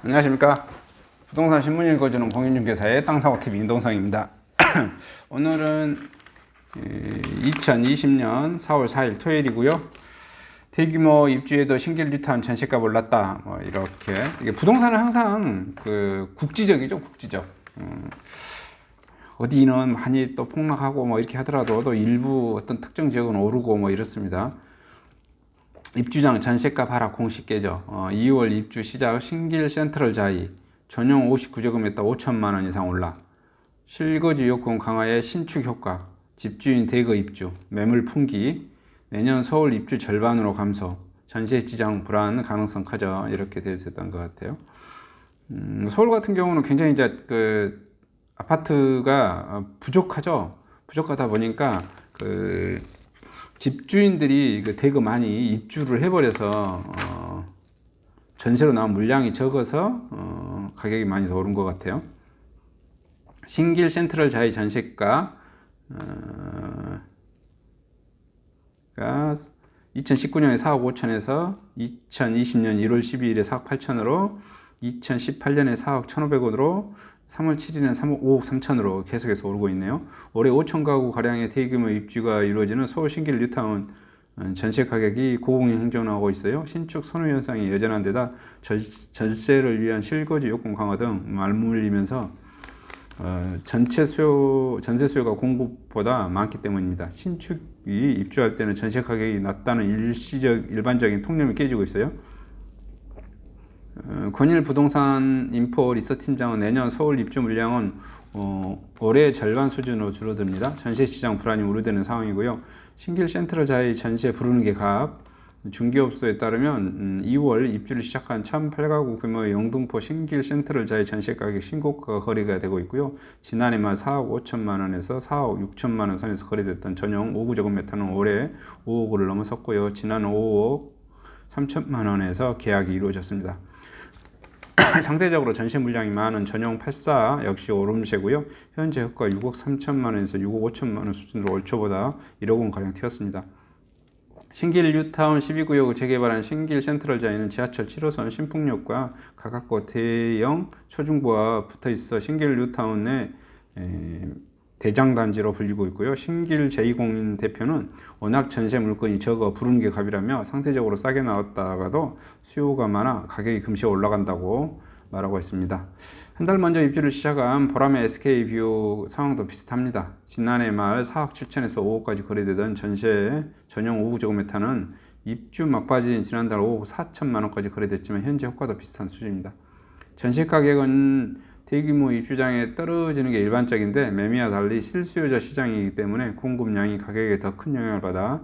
안녕하십니까. 부동산 신문 읽어주는 공인중개사의 땅사고TV 임동성입니다. 오늘은 2020년 4월 4일 토요일이고요. 대규모 입주에도 신길 뉴타운 전세가 올랐다. 뭐 이렇게 이게 부동산은 항상 그 국지적이죠, 국지적. 어디는 많이 또 폭락하고 뭐 이렇게 하더라도 또 일부 어떤 특정 지역은 오르고 뭐 이렇습니다. 입주장 전세가 하락 공식 계죠. 2월 입주 시작 신길 센트럴 자이 전용 59제곱미터 5천만 원 이상 올라. 실거주 요건 강화의 신축 효과. 집주인 대거 입주. 매물 풍기. 내년 서울 입주 절반으로 감소. 전세 지정 불안 가능성 커져. 이렇게 되어 있었던 것 같아요. 서울 같은 경우는 굉장히 이제 그 아파트가 부족하죠. 부족하다 보니까 그 집주인들이 대거 많이 입주를 해버려서 전세로 나온 물량이 적어서 가격이 많이 더 오른 것 같아요. 신길 센트럴 자이 전세가 2019년에 4억 5천에서 2020년 1월 12일에 4억 8천으로 2018년에 4억 1,500원으로 3월 7일에는 5억 3천으로 계속해서 오르고 있네요. 올해 5천 가구 가량의 대규모 입주가 이루어지는 서울 신길 뉴타운 전세 가격이 고공행 행정하고 있어요. 신축 선호 현상이 여전한 데다 전세를 위한 실거주 요건 강화 등 맞물리면서 전세 수요가 공급보다 많기 때문입니다. 신축이 입주할 때는 전세 가격이 낮다는 일반적인 통념이 깨지고 있어요. 권일 부동산 인포 리서치 팀장은 내년 서울 입주 물량은 올해 절반 수준으로 줄어듭니다. 전세 시장 불안이 우려되는 상황이고요. 신길 센트럴 자이 전세 부르는 게 갑. 중개업소에 따르면 2월 입주를 시작한 1,008가구 규모의 영등포 신길 센트럴 자이 전세 가격 신고가 거래가 되고 있고요. 지난해 말 4억 5천만 원에서 4억 6천만 원 선에서 거래됐던 전용 5구제곱미터는 올해 5억을 넘어섰고요. 지난 5억 3천만 원에서 계약이 이루어졌습니다. 상대적으로 전세 물량이 많은 전용 84 역시 오름세고요. 현재 효과 6억 3천만 원에서 6억 5천만 원 수준으로 올 초보다 1억 원 가량 튀었습니다. 신길 뉴타운 12구역을 재개발한 신길 센트럴 자이는 지하철 7호선 신풍역과 가깝고 대형 초중부와 붙어 있어 신길 뉴타운 내 대장단지로 불리고 있고요. 신길 제2공인 대표는 워낙 전세 물건이 적어 부르는 게 갑이라며 상대적으로 싸게 나왔다가도 수요가 많아 가격이 금세 올라간다고 말하고 있습니다. 한 달 먼저 입주를 시작한 보람의 SK뷰 상황도 비슷합니다. 지난해 말 4억 7천에서 5억까지 거래되던 전세 전용 5구제곱미터는 입주 막바지인 지난달 5억 4천만 원까지 거래됐지만 현재 효과도 비슷한 수준입니다. 전세 가격은 대규모 입주장에 떨어지는 게 일반적인데 매매와 달리 실수요자 시장이기 때문에 공급량이 가격에 더 큰 영향을 받아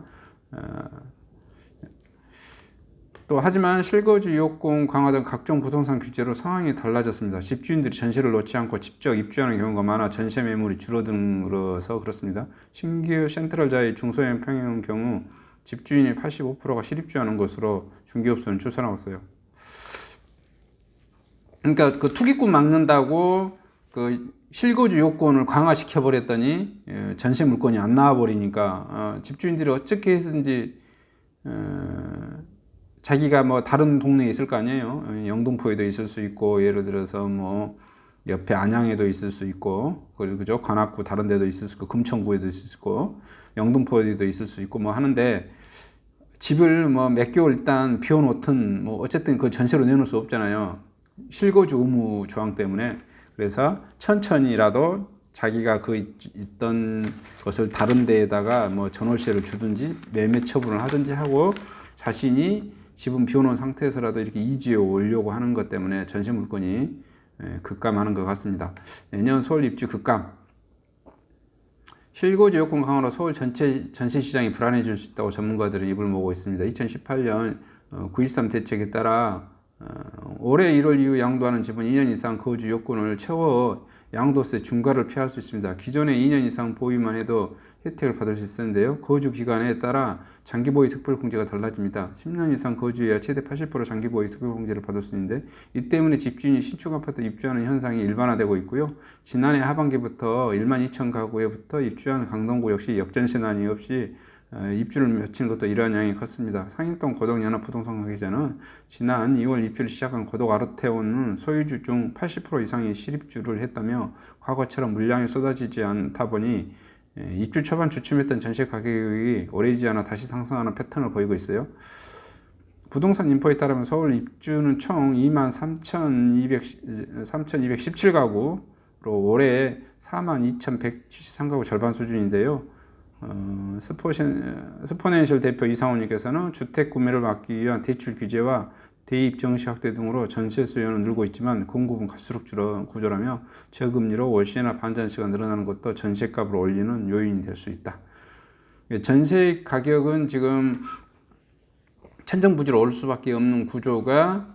또 하지만 실거주 요건 강화 등 각종 부동산 규제로 상황이 달라졌습니다. 집주인들이 전세를 놓지 않고 직접 입주하는 경우가 많아 전세 매물이 줄어들어서 그렇습니다. 신길 센트럴 자이 중소형 평형 경우 집주인의 85%가 실입주하는 것으로 중개업소는 추산하고 있어요. 그러니까 그 투기꾼 막는다고 그 실거주 요건을 강화시켜 버렸더니 전세 물건이 안 나와 버리니까 집주인들이 어떻게 해서든지 자기가 뭐 다른 동네에 있을 거 아니에요. 영등포에도 있을 수 있고 예를 들어서 뭐 옆에 안양에도 있을 수 있고 그죠? 관악구 다른 데도 있을 수 있고 금천구에도 있을 수 있고 영등포에도 있을 수 있고 뭐 하는데 집을 뭐 몇 개월 일단 비워놓든 뭐 어쨌든 그 전세로 내놓을 수 없잖아요. 실거주 의무 조항 때문에. 그래서 천천히라도 자기가 그 있던 것을 다른 데에다가 뭐 전월세를 주든지 매매 처분을 하든지 하고 자신이 집은 비워놓은 상태에서라도 이렇게 이주해 오려고 하는 것 때문에 전세 물건이 급감하는 것 같습니다. 내년 서울 입주 급감. 실거주 요건 강화로 서울 전체 전세 시장이 불안해질 수 있다고 전문가들은 입을 모으고 있습니다. 2018년 9.13 대책에 따라 올해 1월 이후 양도하는 집은 2년 이상 거주 요건을 채워 양도세 중과를 피할 수 있습니다. 기존에 2년 이상 보유만 해도 혜택을 받을 수 있었는데요. 거주 기간에 따라 장기보유 특별공제가 달라집니다. 10년 이상 거주해야 최대 80% 장기보유 특별공제를 받을 수 있는데 이 때문에 집주인이 신축 아파트 입주하는 현상이 일반화되고 있고요. 지난해 하반기부터 1만 2천 가구에부터 입주한 강동구 역시 역전세난이 없이 입주를 마친 것도 이러한 영향이 컸습니다. 상인동 고덕연합부동산관계자는 지난 2월 입주를 시작한 고덕 아르테온은 소유주 중 80% 이상이 실입주를 했다며 과거처럼 물량이 쏟아지지 않다 보니 입주 초반 주춤했던 전세 가격이 오래지지 않아 다시 상승하는 패턴을 보이고 있어요. 부동산 인포에 따르면 서울 입주는 총 23,217가구로 올해 42,173가구 절반 수준인데요. 스포넨셜 대표 이상훈님께서는 주택 구매를 막기 위한 대출 규제와 대입 정시 확대 등으로 전세 수요는 늘고 있지만 공급은 갈수록 줄어 구조라며 저금리로 월세나 반전세가 늘어나는 것도 전세값을 올리는 요인이 될 수 있다. 전세 가격은 지금 천정부지로 오를 수밖에 없는 구조가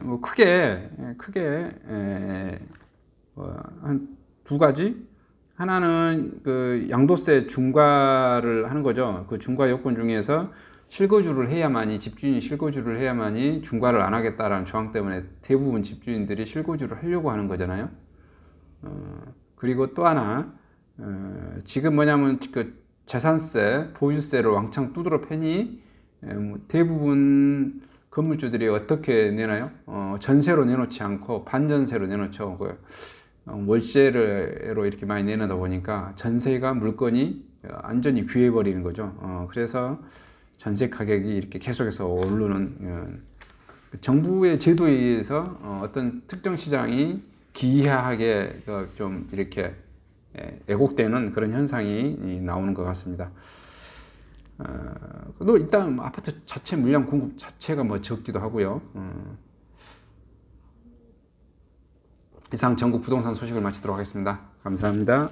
뭐 크게 한 두 가지. 하나는 그 양도세 중과를 하는 거죠. 그 중과 요건 중에서 실거주를 해야만이, 집주인이 실거주를 해야만이 중과를 안 하겠다라는 조항 때문에 대부분 집주인들이 실거주를 하려고 하는 거잖아요. 그리고 또 하나, 지금 뭐냐면 그 재산세, 보유세를 왕창 두드러 패니 대부분 건물주들이 어떻게 내나요? 전세로 내놓지 않고 반전세로 내놓죠. 월세로 이렇게 많이 내놓다 보니까 전세가 물건이 완전히 귀해버리는 거죠. 그래서 전세 가격이 이렇게 계속해서 오르는 정부의 제도에 의해서 어떤 특정 시장이 기이하게 좀 이렇게 왜곡되는 그런 현상이 나오는 것 같습니다. 또 일단 아파트 자체 물량 공급 자체가 뭐 적기도 하고요. 이상 전국 부동산 소식을 마치도록 하겠습니다. 감사합니다.